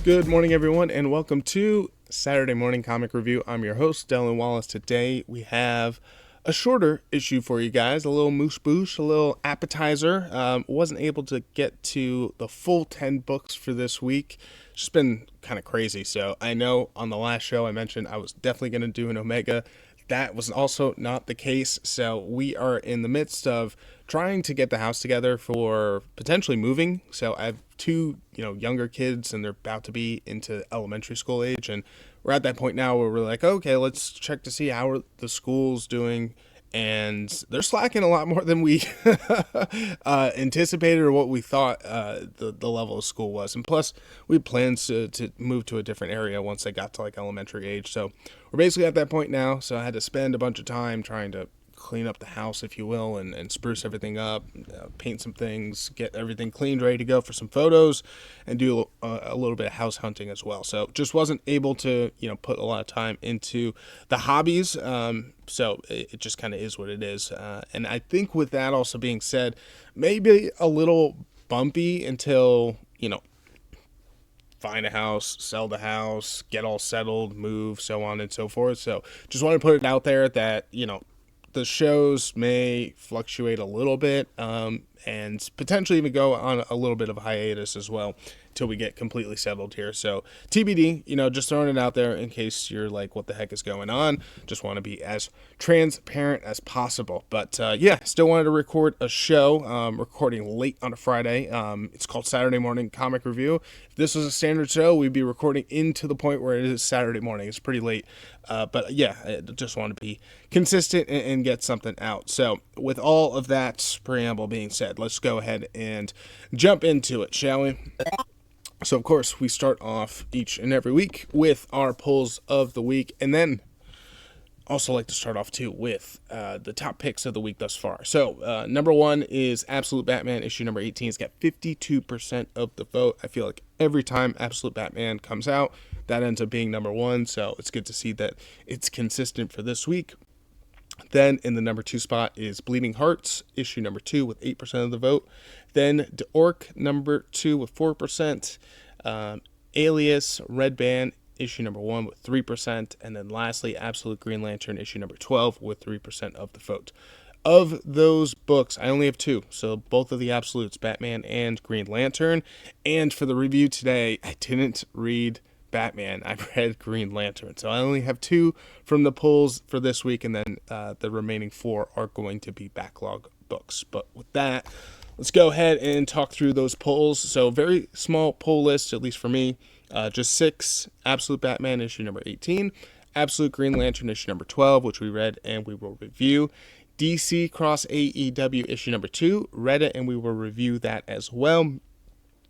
Good morning, everyone, and welcome to Saturday Morning Comic Review. I'm your host, Dylan Wallace. Today we have a shorter issue for you guys, a little moose boosh, a little appetizer. Wasn't able to get to the full 10 books for this week. It's just been kind of crazy. So I know on the last show I mentioned I was definitely going to do an Omega. That was also not the case. So we are in the midst of trying to get the house together for potentially moving. So I have two, younger kids, and they're about to be into elementary school age, and we're at that point now where we're like, okay, let's check to see how the school's doing, and they're slacking a lot more than we anticipated or what we thought the level of school was. And plus, we had plans to move to a different area once they got to like elementary age. So we're basically at that point now. So I had to spend a bunch of time trying to clean up the house, if you will, and spruce everything up, paint some things, get everything cleaned, ready to go for some photos, and do a little bit of house hunting as well. So just wasn't able to, put a lot of time into the hobbies. So it just kind of is what it is. And I think with that also being said, maybe a little bumpy until, find a house, sell the house, get all settled, move, so on and so forth. So just want to put it out there that, the shows may fluctuate a little bit, and potentially even go on a little bit of a hiatus as well until we get completely settled here. So TBD, just throwing it out there in case you're like, what the heck is going on? Just want to be as transparent as possible. But still wanted to record a show, recording late on a Friday. It's called Saturday Morning Comic Review. If this was a standard show, we'd be recording into the point where it is Saturday morning. It's pretty late. But I just want to be consistent and get something out. So with all of that preamble being said, let's go ahead and jump into it, shall we? So, of course, we start off each and every week with our polls of the week, and then also like to start off, too, with the top picks of the week thus far. So, number one is Absolute Batman, issue number 18. It's got 52% of the vote. I feel like every time Absolute Batman comes out, that ends up being number one, so it's good to see that it's consistent for this week. Then in the number 2 spot is Bleeding Hearts, issue number 2 with 8% of the vote. Then De Orc, number 2 with 4%. Alias, Red Band, issue number 1 with 3%. And then lastly, Absolute Green Lantern, issue number 12 with 3% of the vote. Of those books, I only have 2. So both of the Absolutes, Batman and Green Lantern. And for the review today, I didn't read Batman. I read Green Lantern. So I only have 2 from the polls for this week, and then the remaining 4 are going to be backlog books. But with that, let's go ahead and talk through those polls. So very small poll list, at least for me. Just 6. Absolute Batman, issue number 18. Absolute Green Lantern, issue number 12, which we read and we will review. DC Cross AEW, issue number 2. Read it and we will review that as well.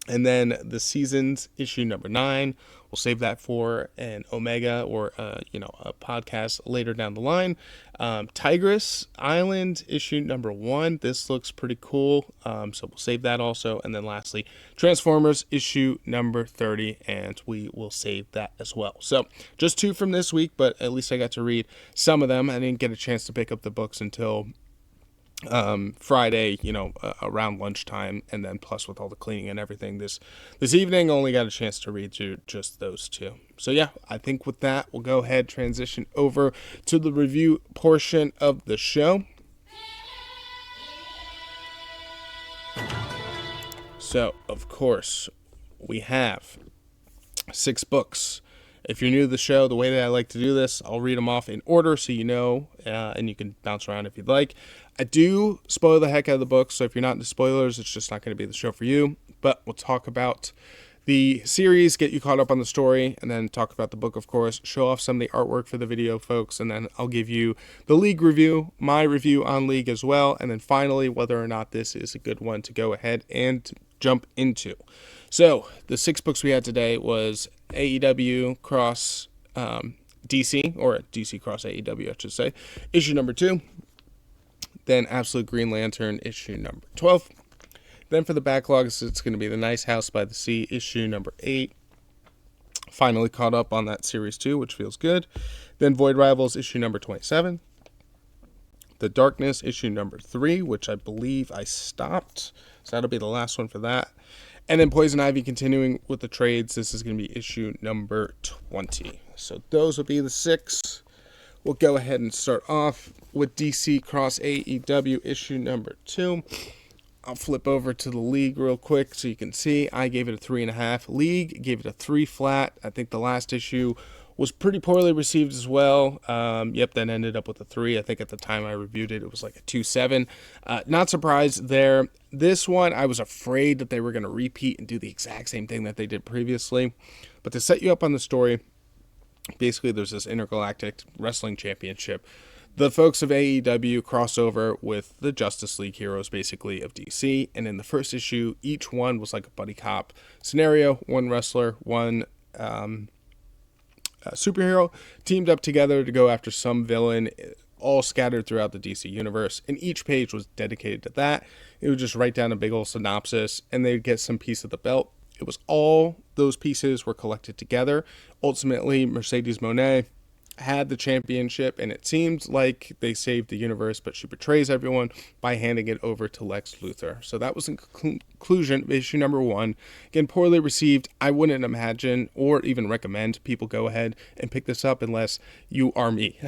And then the Seasons, issue number 9. We'll save that for an Omega or, a podcast later down the line. Tigress Island, issue number 1. This looks pretty cool, so we'll save that also. And then lastly, Transformers, issue number 30, and we will save that as well. So just 2 from this week, but at least I got to read some of them. I didn't get a chance to pick up the books until Friday, around lunchtime, and then plus with all the cleaning and everything this evening, only got a chance to read through just those 2. So I think with that, we'll go ahead, transition over to the review portion of the show. So, of course, we have 6 books. If you're new to the show, the way that I like to do this, I'll read them off in order so and you can bounce around if you'd like. I do spoil the heck out of the book, so if you're not into spoilers, it's just not going to be the show for you. But we'll talk about the series, get you caught up on the story, and then talk about the book, of course, show off some of the artwork for the video, folks, and then I'll give you the League review, my review on League as well, and then finally, whether or not this is a good one to go ahead and jump into. So, the 6 books we had today was AEW Cross DC, or DC Cross AEW, I should say, issue number 2. Then Absolute Green Lantern, issue number 12. Then for the backlogs, it's going to be The Nice House by the Sea, issue number 8. Finally caught up on that series 2, which feels good. Then Void Rivals, issue number 27. The Darkness, issue number 3, which I believe I stopped. So that'll be the last one for that. And then Poison Ivy continuing with the trades. This is going to be issue number 20. So those will be the 6. We'll go ahead and start off with DC Cross AEW issue number 2. I'll flip over to the League real quick so you can see. I gave it a 3.5. League gave it a 3 flat. I think the last issue was pretty poorly received as well. Then ended up with a 3. I think at the time I reviewed it, it was like a 2.7. Not surprised there. This one, I was afraid that they were going to repeat and do the exact same thing that they did previously. But to set you up on the story, basically there's this intergalactic wrestling championship. The folks of AEW cross over with the Justice League heroes, basically, of DC. And in the first issue, each one was like a buddy cop scenario. One wrestler, one superhero teamed up together to go after some villain, all scattered throughout the DC universe. And each page was dedicated to that. It would just write down a big old synopsis, and they'd get some piece of the belt. It was all those pieces were collected together. Ultimately, Mercedes Moné had the championship, and it seemed like they saved the universe, but she betrays everyone by handing it over to Lex Luthor. So that was the conclusion of issue number 1. Again, poorly received. I wouldn't imagine or even recommend people go ahead and pick this up unless you are me.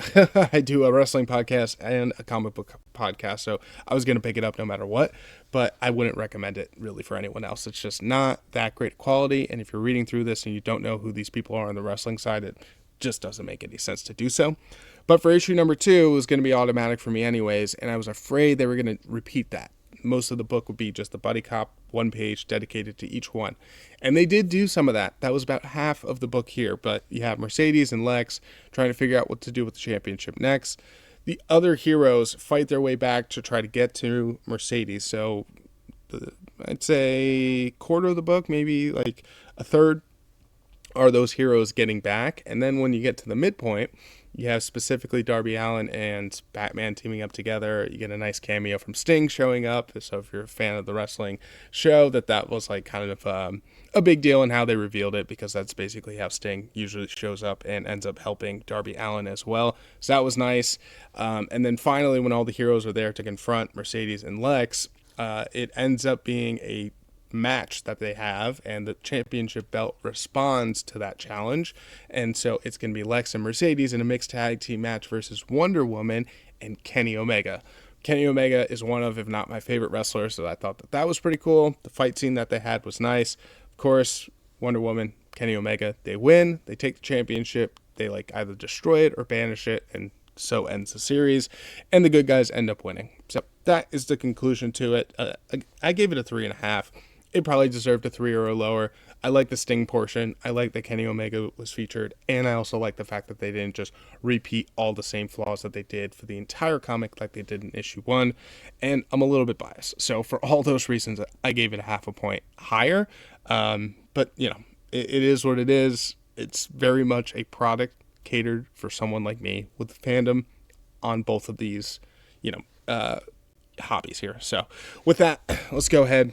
I do a wrestling podcast and a comic book podcast, so I was going to pick it up no matter what, but I wouldn't recommend it really for anyone else. It's just not that great quality, and if you're reading through this and you don't know who these people are on the wrestling side, it just doesn't make any sense to do so. But for issue number 2, it was going to be automatic for me anyways, and I was afraid they were going to repeat that. Most of the book would be just the buddy cop, one page dedicated to each one. And they did do some of that. That was about half of the book here, but you have Mercedes and Lex trying to figure out what to do with the championship next. The other heroes fight their way back to try to get to Mercedes. So I'd say quarter of the book, maybe like a third, are those heroes getting back. And then when you get to the midpoint, you have specifically Darby Allin and Batman teaming up together. You get a nice cameo from Sting showing up. So if you're a fan of the wrestling show, that was like kind of a big deal in how they revealed it, because that's basically how Sting usually shows up and ends up helping Darby Allin as well. So that was nice. And then finally, when all the heroes are there to confront Mercedes and Lex, it ends up being a match that they have, and the championship belt responds to that challenge. And so it's going to be Lex and Mercedes in a mixed tag team match versus Wonder Woman and Kenny Omega. Kenny Omega is one of, if not my favorite wrestler, so I thought that was pretty cool. The fight scene that they had was nice. Of course, Wonder Woman, Kenny Omega, they win, they take the championship, they like either destroy it or banish it, and so ends the series, and the good guys end up winning. So that is the conclusion to it. I gave it a 3.5. It probably deserved a 3 or a lower. I like the Sting portion. I like that Kenny Omega was featured. And I also like the fact that they didn't just repeat all the same flaws that they did for the entire comic like they did in issue 1. And I'm a little bit biased. So for all those reasons, I gave it a 0.5 point higher. But, you know, it is what it is. It's very much a product catered for someone like me with fandom on both of these, hobbies here. So with that, let's go ahead,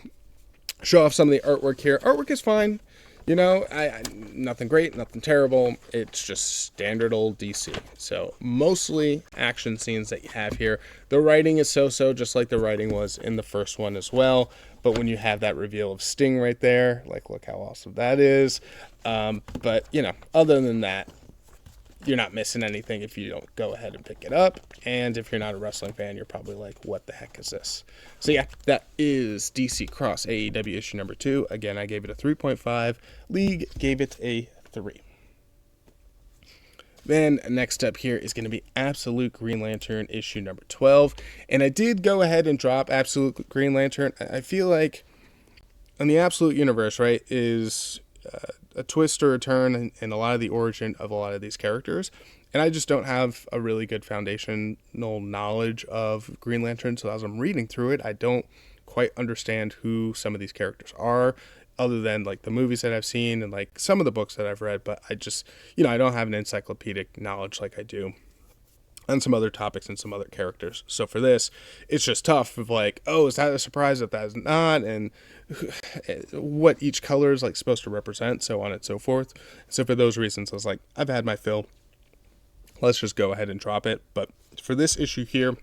show off some of the artwork here. Artwork is fine. Nothing great, nothing terrible. It's just standard old DC. So mostly action scenes that you have here. The writing is so-so, just like the writing was in the first one as well. But when you have that reveal of Sting right there, like, look how awesome that is. But, other than that, you're not missing anything if you don't go ahead and pick it up. And if you're not a wrestling fan, you're probably like, what the heck is this? So yeah, that is DC Cross AEW issue number 2. Again, I gave it a 3.5. League gave it a 3. Then next up here is going to be Absolute Green Lantern issue number 12. And I did go ahead and drop Absolute Green Lantern. I feel like in the Absolute universe, right, is a twist or a turn in a lot of the origin of a lot of these characters. And I just don't have a really good foundational knowledge of Green Lantern. So as I'm reading through it, I don't quite understand who some of these characters are, other than like the movies that I've seen and like some of the books that I've read. But I just, I don't have an encyclopedic knowledge like I do on some other topics and some other characters. So for this, it's just tough of like, oh, is that a surprise that is not? And what each color is like supposed to represent, so on and so forth. So for those reasons, I was like, I've had my fill. Let's just go ahead and drop it. But for this issue here,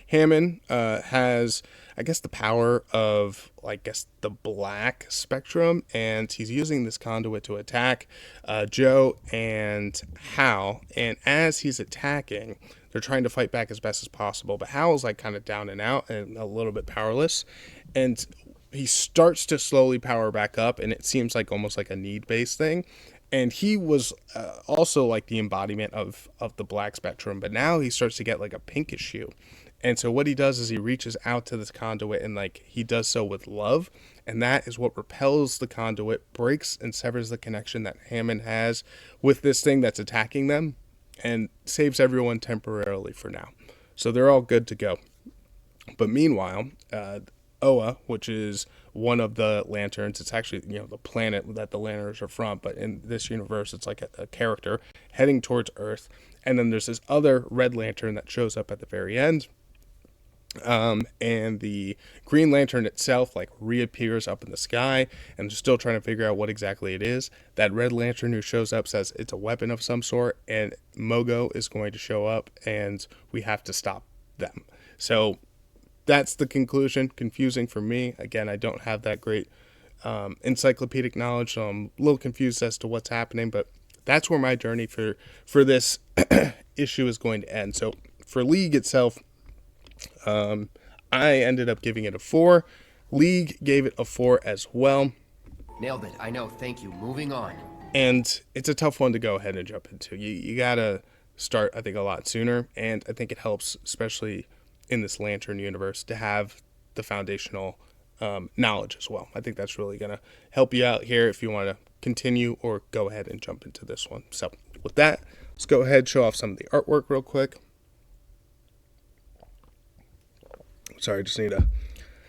Hammond has, I guess, the power of, I guess, the black spectrum, and he's using this conduit to attack Joe and Hal. And as he's attacking, they're trying to fight back as best as possible, but Hal's like kind of down and out and a little bit powerless. And he starts to slowly power back up, and it seems like almost like a need-based thing. And he was also like the embodiment of the black spectrum, but now he starts to get like a pinkish hue. And so what he does is he reaches out to this conduit, and like he does so with love, and that is what repels the conduit, breaks and severs the connection that Hammond has with this thing that's attacking them, and saves everyone temporarily for now. So they're all good to go. But meanwhile, Oa, which is one of the lanterns, it's actually, the planet that the lanterns are from, but in this universe, it's like a character heading towards Earth. And then there's this other red lantern that shows up at the very end. And the Green Lantern itself like reappears up in the sky, and they're still trying to figure out what exactly it is. That Red Lantern who shows up says it's a weapon of some sort, and Mogo is going to show up, and we have to stop them. So that's the conclusion. Confusing for me. Again, I don't have that great encyclopedic knowledge, so I'm a little confused as to what's happening, but that's where my journey for this issue is going to end. So for League itself, I ended up giving it a 4. League gave it a 4 as well. Nailed it. I know. Thank you. Moving on. And it's a tough one to go ahead and jump into. You gotta start, I think, a lot sooner, and I think it helps, especially in this Lantern universe, to have the foundational knowledge as well. I think that's really going to help you out here if you want to continue or go ahead and jump into this one. So with that, let's go ahead and show off some of the artwork real quick. Sorry, I just need a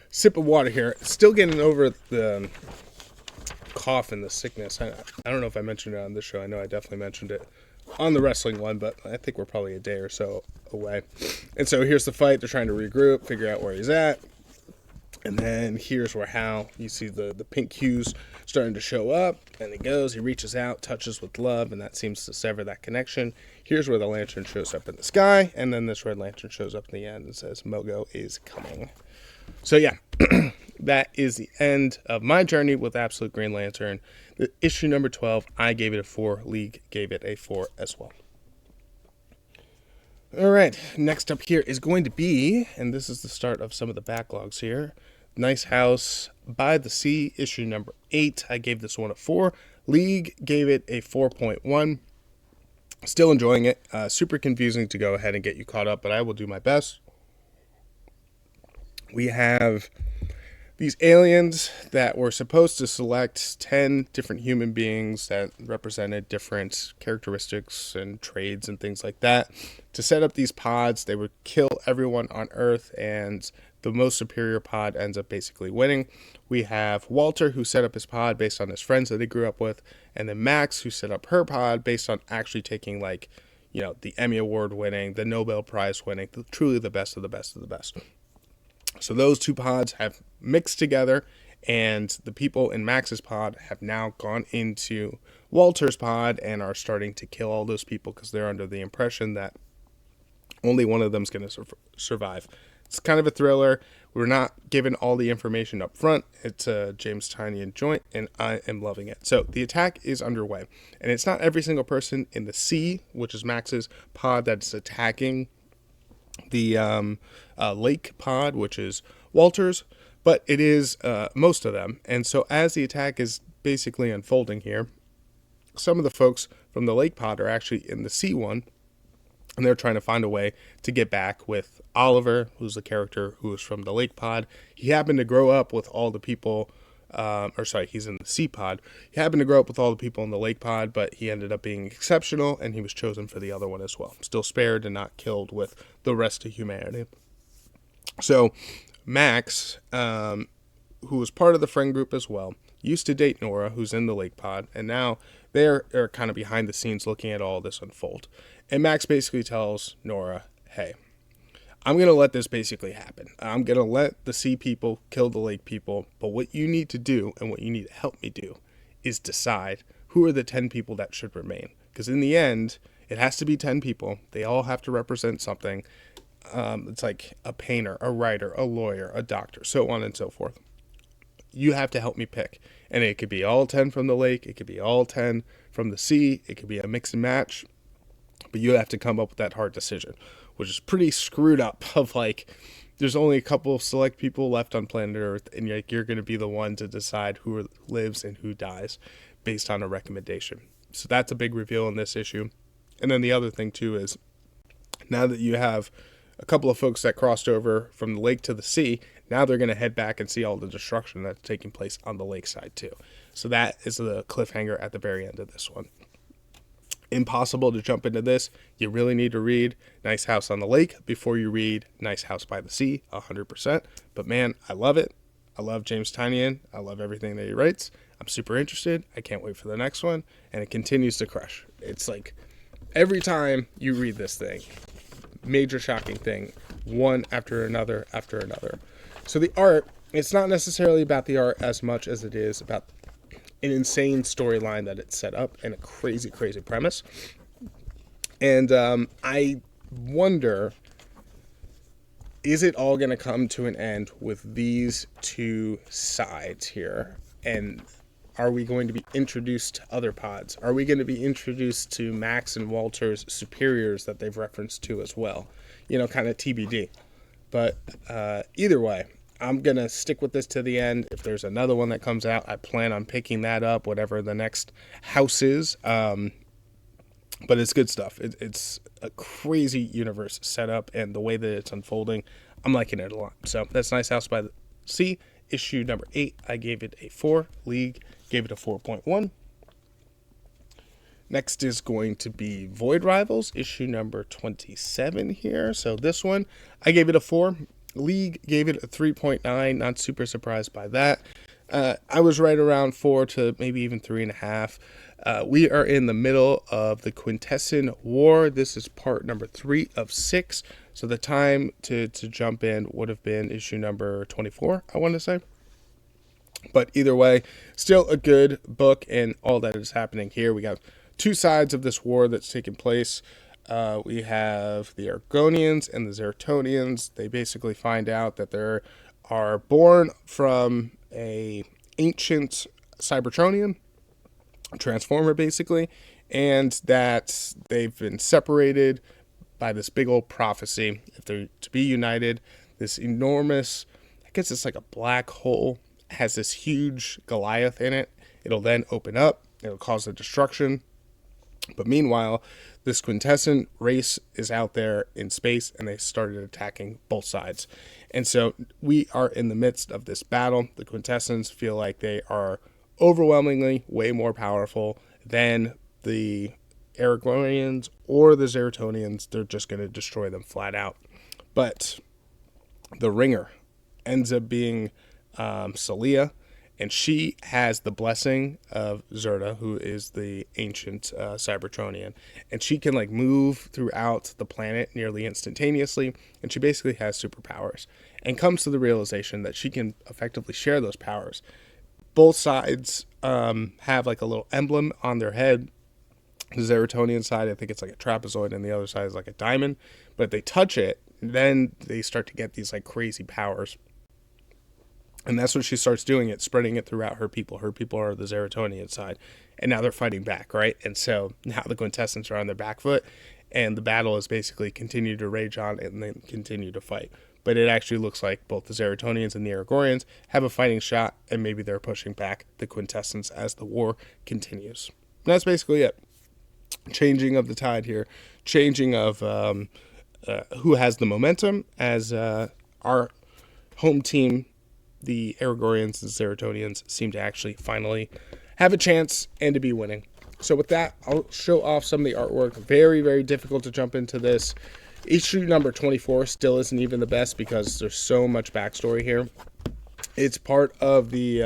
sip of water here. Still getting over the cough and the sickness. I don't know if I mentioned it on this show. I know I definitely mentioned it on the wrestling one, but I think we're probably a day or so away. And so here's the fight. They're trying to regroup, figure out where he's at. And then here's where Hal, you see the pink hues starting to show up. And he goes, he reaches out, touches with love, and that seems to sever that connection. Here's where the lantern shows up in the sky. And then this red lantern shows up in the end and says, Mogo is coming. So yeah, that is the end of my journey with Absolute Green Lantern. The issue number 12, I gave it a 4. League gave it a 4 as well. All right, next up here is going to be, and this is the start of some of the backlogs here, Nice House by the Sea, issue number 8. I gave this one a 4. League gave it a 4.1. Still enjoying it. Super confusing to go ahead and get you caught up, but I will do my best. We have these aliens that were supposed to select 10 different human beings that represented different characteristics and trades and things like that to set up these pods. They would kill everyone on Earth, and the most superior pod ends up basically winning. We have Walter, who set up his pod based on his friends that he grew up with, and then Max, who set up her pod based on actually taking, like, the Emmy Award winning, the Nobel Prize winning, truly the best of the best of the best. So those two pods have mixed together, and the people in Max's pod have now gone into Walter's pod and are starting to kill all those people because they're under the impression that only one of them is going to survive. It's kind of a thriller. We're not given all the information up front. It's a James Tynion joint, and I am loving it. So the attack is underway, and it's not every single person in the sea, which is Max's pod, that's attacking the lake pod, which is Walter's, but it is most of them. And so as the attack is basically unfolding here, some of the folks from the lake pod are actually in the sea one, and they're trying to find a way to get back with Oliver, who's the character who is from the lake pod. He happened to grow up with all the people, he's in the sea pod. He happened to grow up with all the people in the lake pod, but he ended up being exceptional, and he was chosen for the other one as well. Still spared and not killed with the rest of humanity. So Max, who was part of the friend group as well, used to date Nora, who's in the lake pod, and now they're kind of behind the scenes looking at all this unfold. And Max basically tells Nora, hey, I'm going to let this basically happen. I'm going to let the sea people kill the lake people, but what you need to do, and what you need to help me do, is decide who are the 10 people that should remain. Because in the end, it has to be 10 people. They all have to represent something. It's like a painter, a writer, a lawyer, a doctor, so on and so forth. You have to help me pick. And it could be all 10 from the lake. It could be all 10 from the sea. It could be a mix and match. But you have to come up with that hard decision, which is pretty screwed up of like, there's only a couple of select people left on planet Earth, and you're going to be the one to decide who lives and who dies based on a recommendation. So that's a big reveal in this issue. And then the other thing, too, is now that you have a couple of folks that crossed over from the lake to the sea, now they're going to head back and see all the destruction that's taking place on the lakeside, too. So that is the cliffhanger at the very end of this one. Impossible to jump into this. You really need to read Nice House on the Lake before you read Nice House by the Sea, 100%. But man, I love it. I love James Tynion. I love everything that he writes. I'm super interested. I can't wait for the next one. And it continues to crush. It's like every time you read this thing, major shocking thing, one after another after another. So the art, it's not necessarily about the art as much as it is about an insane storyline that it's set up and a crazy, crazy premise. And I wonder, is it all going to come to an end with these two sides here? And are we going to be introduced to other pods? Are we going to be introduced to Max and Walter's superiors that they've referenced to as well? You know, kind of TBD. But either way, I'm going to stick with this to the end. If there's another one that comes out, I plan on picking that up, whatever the next house is. But it's good stuff. It's a crazy universe set up, and the way that it's unfolding, I'm liking it a lot. So that's Nice House by the Sea, issue number 8. I gave it a 4. League gave it a 4.1. Next is going to be Void Rivals, issue number 27 here. So this one, I gave it a 4. League gave it a 3.9. Not super surprised by that. I was right around 4 to maybe even 3.5. We are in the middle of the Quintesson War. This is part number 3 of 6. So the time to jump in would have been issue number 24, I want to say. But either way, still a good book, and all that is happening here. We got two sides of this war that's taking place. We have the Argonians and the Zeratonians. They basically find out that they are born from a ancient Cybertronian, Transformer basically, and that they've been separated by this big old prophecy. If they're to be united, this enormous, I guess it's like a black hole, has this huge Goliath in it. It'll then open up. It'll cause the destruction. But meanwhile, this Quintesson race is out there in space, and they started attacking both sides. And so we are in the midst of this battle. The Quintessons feel like they are overwhelmingly way more powerful than the Aragornians or the Zeratonians. They're just going to destroy them flat out. But the ringer ends up being Celia, and she has the blessing of Zerta, who is the ancient Cybertronian. And she can like move throughout the planet nearly instantaneously. And she basically has superpowers and comes to the realization that she can effectively share those powers. Both sides have like a little emblem on their head. The Zeratonian side, I think it's like a trapezoid, and the other side is like a diamond. But if they touch it, then they start to get these like crazy powers. And that's when she starts doing it, spreading it throughout her people. Her people are the Zeratonian side. And now they're fighting back, right? And so now the Quintessons are on their back foot. And the battle is basically continue to rage on and then continue to fight. But it actually looks like both the Zeratonians and the Aragornians have a fighting shot. And maybe they're pushing back the Quintessons as the war continues. And that's basically it. Changing of the tide here. Changing of who has the momentum as our home team. The Aragornians and Zeratonians seem to actually finally have a chance and to be winning. So with that, I'll show off some of the artwork. Very, very difficult to jump into this. Issue number 24 still isn't even the best because there's so much backstory here. It's part of the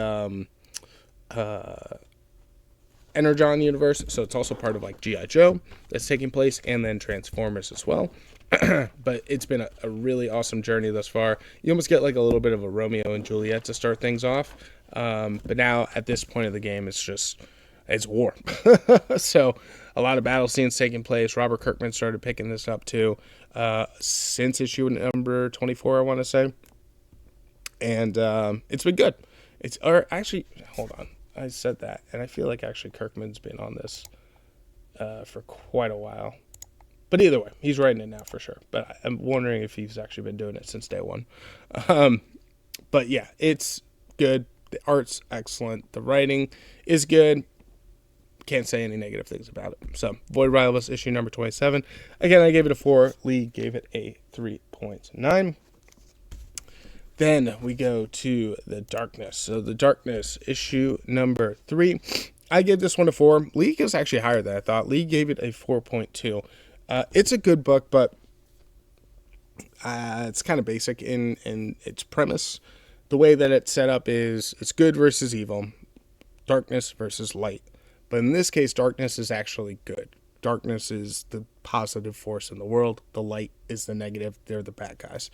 Energon universe, so it's also part of like G.I. Joe that's taking place, and then Transformers as well. But it's been a really awesome journey thus far. You almost get like a little bit of a Romeo and Juliet to start things off. But now at this point of the game, it's war. So a lot of battle scenes taking place. Robert Kirkman started picking this up too. since issue number 24, I want to say. And it's been good. Or actually, hold on. I said that, and I feel like actually Kirkman's been on this for quite a while. But either way, he's writing it now for sure. But I'm wondering if he's actually been doing it since day one. But yeah, it's good. The art's excellent. The writing is good. Can't say any negative things about it. So, Void Rivals issue number 27. Again, I gave it a 4. Lee gave it a 3.9. Then we go to The Darkness. So, The Darkness issue number 3. I gave this one a 4. Lee goes actually higher than I thought. Lee gave it a 4.2. It's a good book, but it's kind of basic in its premise. The way that it's set up is it's good versus evil, darkness versus light. But in this case, darkness is actually good. Darkness is the positive force in the world. The light is the negative. They're the bad guys.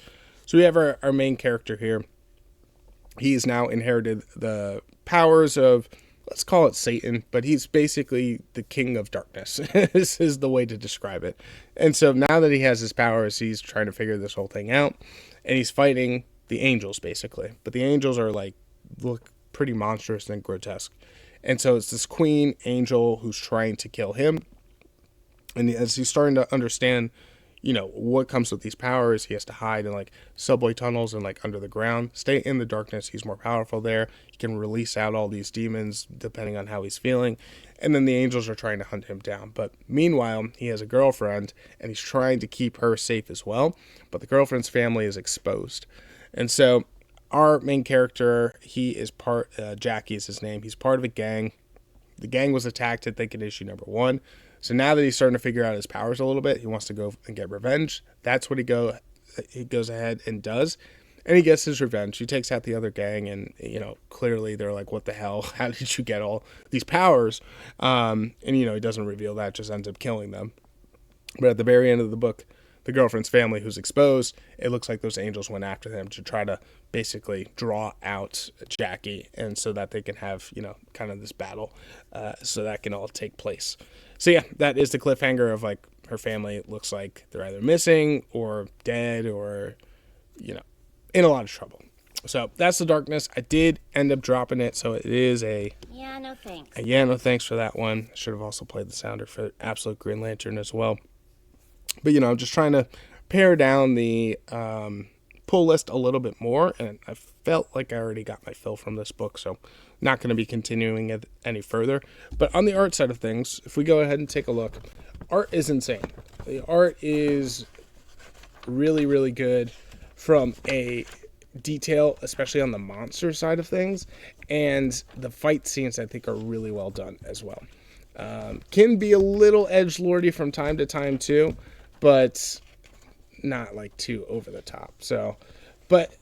So we have our main character here. He's now inherited the powers of, let's call it Satan, but he's basically the king of darkness. This is the way to describe it. And so now that he has his powers, he's trying to figure this whole thing out. And he's fighting the angels, basically. But the angels are look pretty monstrous and grotesque. And so it's this queen angel who's trying to kill him. And as he's starting to understand, what comes with these powers, he has to hide in subway tunnels and under the ground. Stay in the darkness. He's more powerful there. He can release out all these demons depending on how he's feeling. And then the angels are trying to hunt him down. But meanwhile, he has a girlfriend and he's trying to keep her safe as well. But the girlfriend's family is exposed. And so our main character, he is Jackie is his name. He's part of a gang. The gang was attacked, I think, in issue number 1. So now that he's starting to figure out his powers a little bit, he wants to go and get revenge. That's what he goes ahead and does. And he gets his revenge. He takes out the other gang, and, clearly they're like, what the hell? How did you get all these powers? And, he doesn't reveal that, just ends up killing them. But at the very end of the book, the girlfriend's family who's exposed, it looks like those angels went after them to try to basically draw out Jackie, and so that they can have, kind of this battle, so that can all take place. So yeah, that is the cliffhanger of her family. It looks like they're either missing or dead or, in a lot of trouble. So that's The Darkness. I did end up dropping it, so it is yeah, no thanks. Yeah, no thanks for that one. I should have also played the sounder for Absolute Green Lantern as well. But, I'm just trying to pare down the pull list a little bit more, and I felt like I already got my fill from this book, so not going to be continuing it any further. But on the art side of things, if we go ahead and take a look, art is insane. The art is really, really good from a detail, especially on the monster side of things, and the fight scenes, I think, are really well done as well. Can be a little edgelordy from time to time, too, but not too over the top. So, but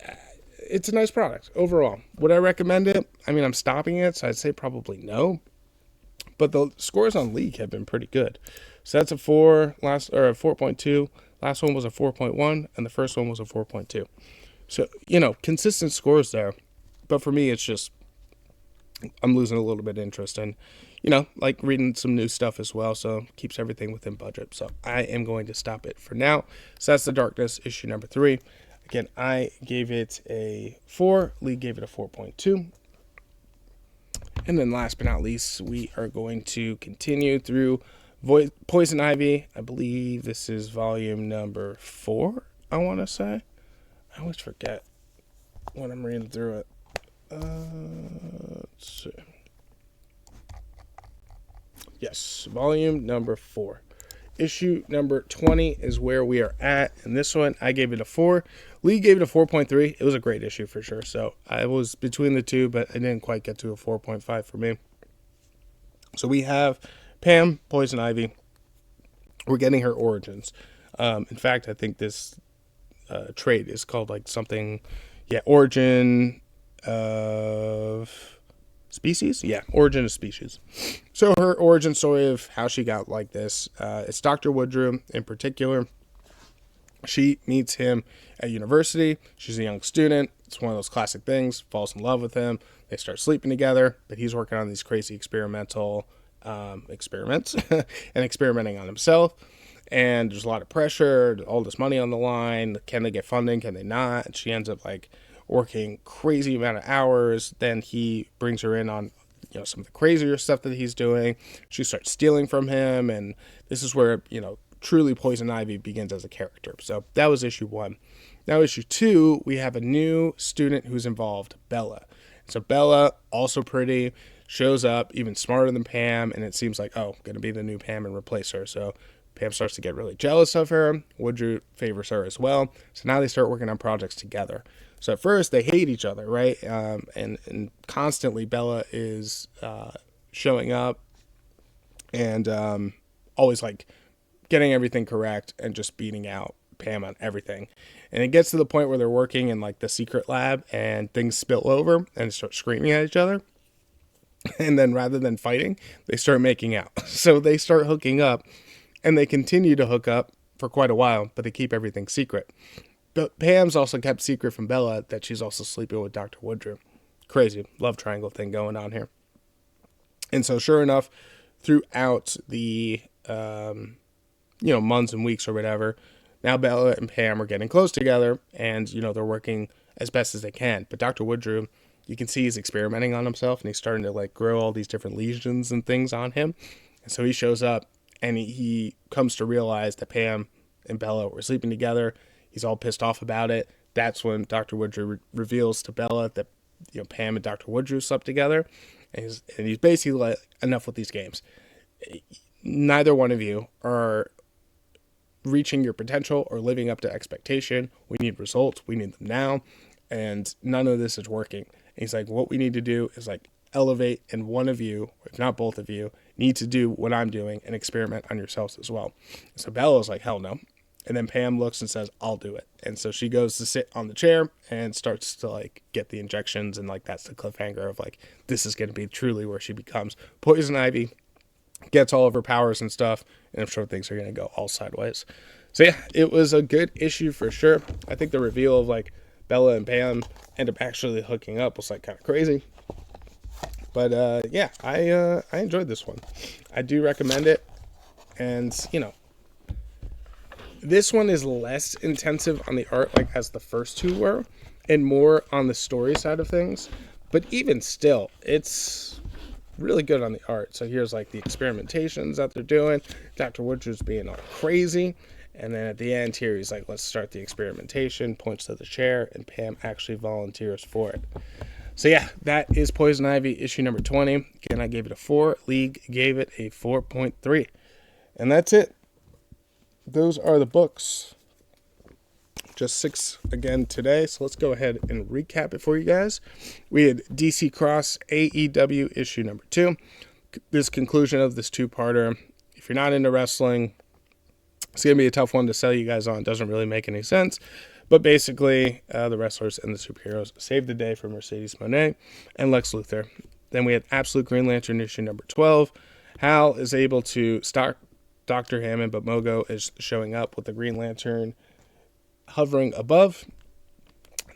it's a nice product overall. Would I recommend it? I mean, I'm stopping it, so I'd say probably no. But the scores on League have been pretty good. So that's a 4.2. Last one was a 4.1, and the first one was a 4.2. So, consistent scores there. But for me, it's just I'm losing a little bit of interest in, reading some new stuff as well. So keeps everything within budget. So I am going to stop it for now. So that's The Darkness, issue number 3. Again, I gave it a 4. Lee gave it a 4.2. And then last but not least, we are going to continue through Poison Ivy. I believe this is volume number 4, I want to say. I always forget when I'm reading through it. Let's see. Yes, volume number 4. Issue number 20 is where we are at. And this one, I gave it a 4. Lee gave it a 4.3. It was a great issue for sure. So I was between the two, but I didn't quite get to a 4.5 for me. So we have Pam, Poison Ivy. We're getting her origins. In fact, I think this trade is called something, origin of species. Yeah, origin of species. So her origin story of how she got like this. It's Dr. Woodrow in particular. She meets him at university. She's a young student. It's one of those classic things. Falls in love with him. They start sleeping together, but he's working on these crazy experimental experiments and experimenting on himself. and there's a lot of pressure, all this money on the line. Can they get funding? Can they not? And she ends up like working crazy amount of hours. Then he brings her in on, you know, some of the crazier stuff that he's doing. She starts stealing from him, and this is where, you know, truly Poison Ivy begins as a character. So that was issue 1. Now issue 2, we have a new student who's involved, Bella. So Bella, also pretty, shows up, even smarter than Pam, and it seems like, oh, going to be the new Pam and replace her. So Pam starts to get really jealous of her. Woodrow favors her as well. So now they start working on projects together. So at first they hate each other, right? And constantly Bella is showing up and always like getting everything correct and just beating out Pam on everything. And it gets to the point where they're working in like the secret lab and things spill over and start screaming at each other. And then rather than fighting, they start making out. So they start hooking up, and they continue to hook up for quite a while, but they keep everything secret. But Pam's also kept secret from Bella that she's also sleeping with Dr. Woodrow. Crazy love triangle thing going on here. And so sure enough, throughout the months and weeks or whatever, now Bella and Pam are getting close together, and they're working as best as they can. But Dr. Woodrow, you can see he's experimenting on himself, and he's starting to like grow all these different lesions and things on him. And so he shows up, and he comes to realize that Pam and Bella were sleeping together. He's all pissed off about it. That's when Dr. Woodrow reveals to Bella that Pam and Dr. Woodrow slept together, and he's basically like, enough with these games. Neither one of you are reaching your potential or living up to expectation. We need results. We need them now, and none of this is working. And he's like, what we need to do is like elevate, and one of you, if not both of you, need to do what I'm doing and experiment on yourselves as well. So Bella's like, hell no. And then Pam looks and says, I'll do it. And so she goes to sit on the chair and starts to like get the injections. And like, that's the cliffhanger of like, this is going to be truly where she becomes Poison Ivy, gets all of her powers and stuff. And I'm sure things are going to go all sideways. So yeah, it was a good issue for sure. I think the reveal of like Bella and Pam end up actually hooking up was like kind of crazy. But yeah, I enjoyed this one. I do recommend it. And this one is less intensive on the art, like as the first two were, and more on the story side of things. But even still, it's really good on the art. So here's like the experimentations that they're doing. Dr. Woodrow's being all crazy. And then at the end here, he's like, let's start the experimentation, points to the chair, and Pam actually volunteers for it. So yeah, that is Poison Ivy issue number 20. Again, I gave it a 4. League gave it a 4.3. And that's it. Those are the books. Just 6 again today. So let's go ahead and recap it for you guys. We had DC Cross AEW issue number 2. This conclusion of this 2-parter. If you're not into wrestling, it's going to be a tough one to sell you guys on. It doesn't really make any sense. But basically, the wrestlers and the superheroes saved the day for Mercedes Moné and Lex Luthor. Then we had Absolute Green Lantern issue number 12. Hal is able to stop Dr. Hammond, but Mogo is showing up with the Green Lantern hovering above.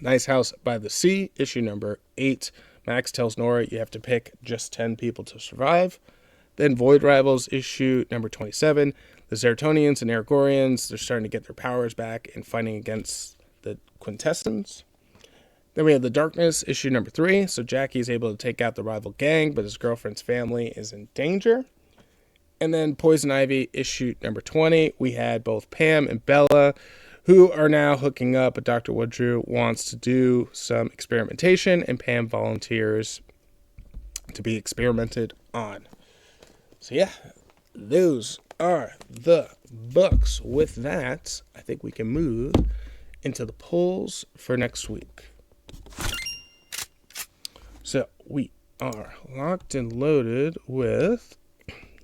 Nice House by the Sea, issue number 8. Max tells Nora you have to pick just 10 people to survive. Then Void Rivals, issue number 27. The Zertonians and Argorians, they're starting to get their powers back and fighting against the Quintessence. Then we have The Darkness, issue number 3. So Jackie is able to take out the rival gang, but his girlfriend's family is in danger. And then Poison Ivy, issue number 20. We had both Pam and Bella, who are now hooking up, but Dr. Woodrow wants to do some experimentation, and Pam volunteers to be experimented on. So yeah, those are the books. With that, I think we can move into the polls for next week. So we are locked and loaded with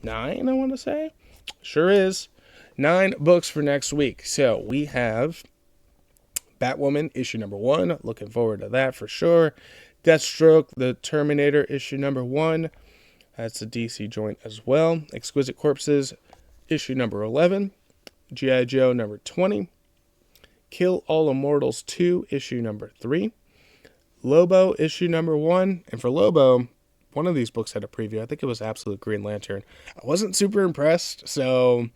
9, I want to say. Sure is. 9 books for next week. So we have Batwoman, issue number 1. Looking forward to that for sure. Deathstroke, the Terminator, issue number 1. That's a DC joint as well. Exquisite Corpses, issue number 11. G.I. Joe, number 20. Kill All Immortals 2, issue number 3. Lobo, issue number 1. And for Lobo, one of these books had a preview. I think it was Absolute Green Lantern. I wasn't super impressed, so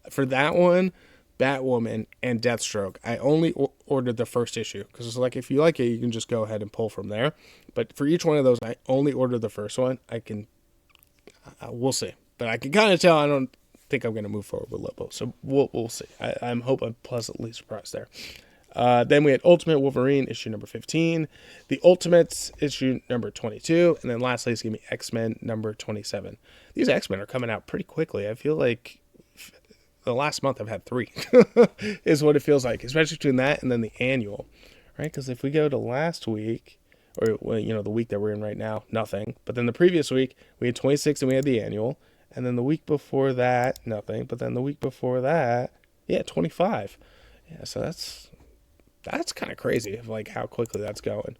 For that one, Batwoman and Deathstroke, I only ordered the first issue because it's like if you like it, you can just go ahead and pull from there. But for each one of those, I only ordered the first one. We'll see, but I can kind of tell I don't think I'm going to move forward with Lobo. So we'll see. I'm pleasantly surprised there. Then we had Ultimate Wolverine issue number 15, the Ultimates issue number 22, and then lastly it's going to be X-Men number 27. These X-Men are coming out pretty quickly. I feel like the last month I've had 3 is what it feels like, especially between that and then the annual, right? Because if we go to last week, or the week that we're in right now, nothing. But then the previous week we had 26 and we had the annual, and then the week before that, nothing. But then the week before that, 25. Yeah, so that's kind of crazy of like how quickly that's going.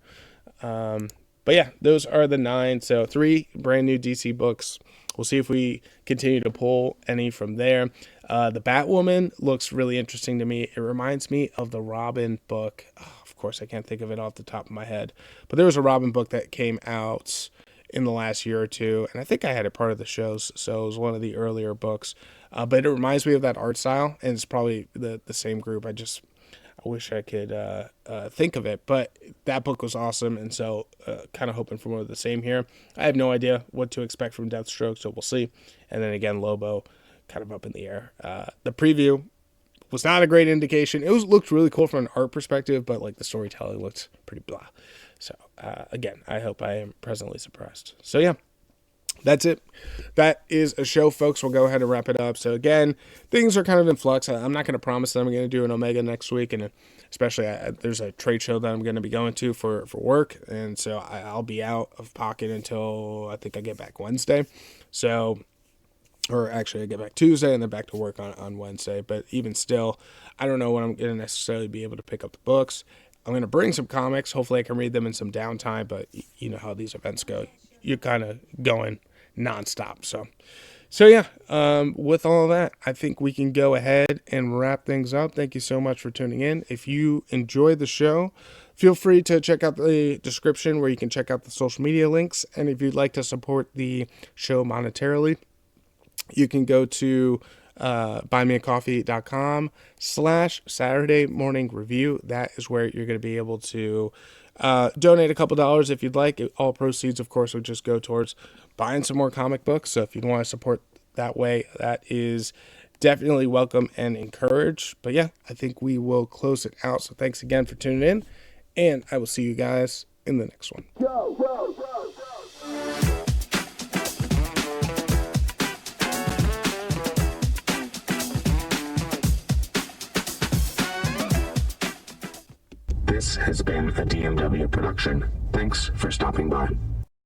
But yeah, those are the 9. So 3 brand new DC books. We'll see if we continue to pull any from there. The Batwoman looks really interesting to me. It reminds me of the Robin book. Oh, of course, I can't think of it off the top of my head. But there was a Robin book that came out in the last year or two, and I think I had it part of the shows, so it was one of the earlier books. But it reminds me of that art style, and it's probably the same group. I wish I could think of it, but that book was awesome, and so kind of hoping for more of the same here. I have no idea what to expect from Deathstroke, so we'll see. And then again, Lobo, kind of up in the air. The preview was not a great indication. It looked really cool from an art perspective, but like the storytelling looked pretty blah. So again, I hope I am pleasantly surprised. So yeah. That's it. That is a show, folks. We'll go ahead and wrap it up. So again, things are kind of in flux. I'm not going to promise that I'm going to do an Omega next week, and especially there's a trade show that I'm going to be going to for work, and so I'll be out of pocket until I think I get back Wednesday. So, or actually I get back Tuesday and then back to work on Wednesday. But even still, I don't know when I'm going to necessarily be able to pick up the books. I'm going to bring some comics. Hopefully I can read them in some downtime, but you know how these events go. You're kind of going nonstop. So yeah, with all of that, I think we can go ahead and wrap things up. Thank you so much for tuning in. If you enjoyed the show, feel free to check out the description where you can check out the social media links. And if you'd like to support the show monetarily, you can go to buymeacoffee.com/saturdaymorningcbreview. That is where you're going to be able to donate a couple dollars if you'd like. All proceeds, of course, would just go towards buying some more comic books. So if you want to support that way, that is definitely welcome and encouraged. But yeah, I think we will close it out. So thanks again for tuning in, and I will see you guys in the next one. Go, go, go, go. This has been a DMW production. Thanks for stopping by.